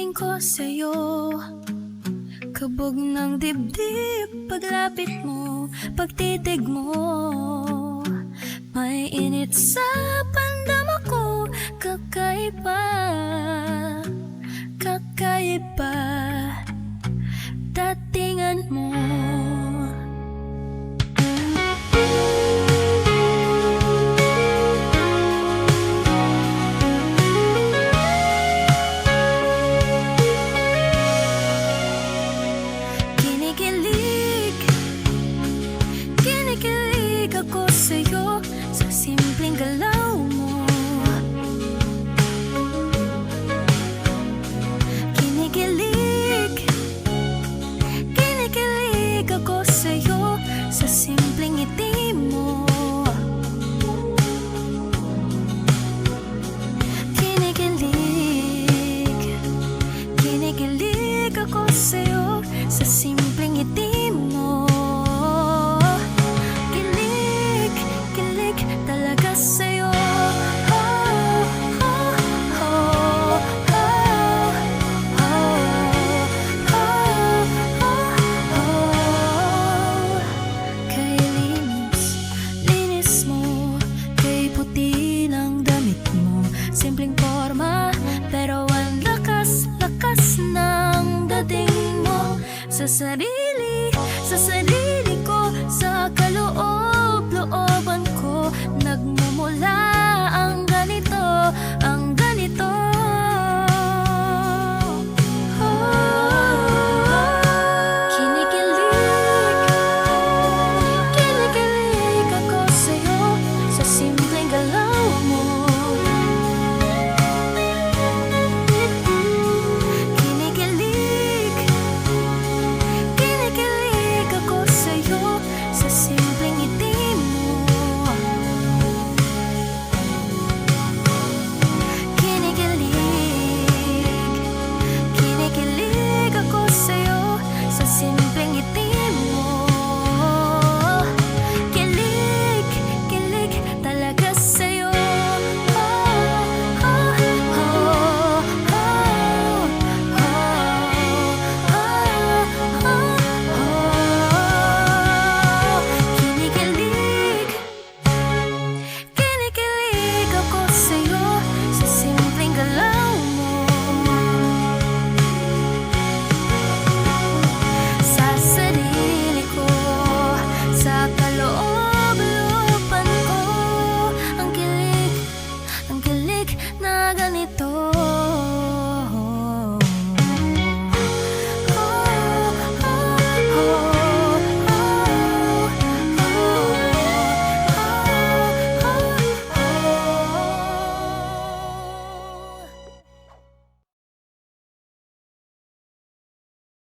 piling ko sa'yo. Kabog ng dibdib, paglapit mo, pagtitig mo. May init sa pandama ko, kakaiba, kakaiba datingan mo. Kinikilig ako sa'yo, sa simpleng galaw mo. Kinikilig ako sa'yo, sa simpleng ngiti mo. Kinikilig ako sa'yo, sa simpleng ngiti mo. Kilig talaga sa'yo. Kay linis mo, kay puti ng damit mo. Simpleng forma, pero ang lakas ng dating mo. Sa sarili ko, sa kaloob-looban ko, nagmumula ang ganito.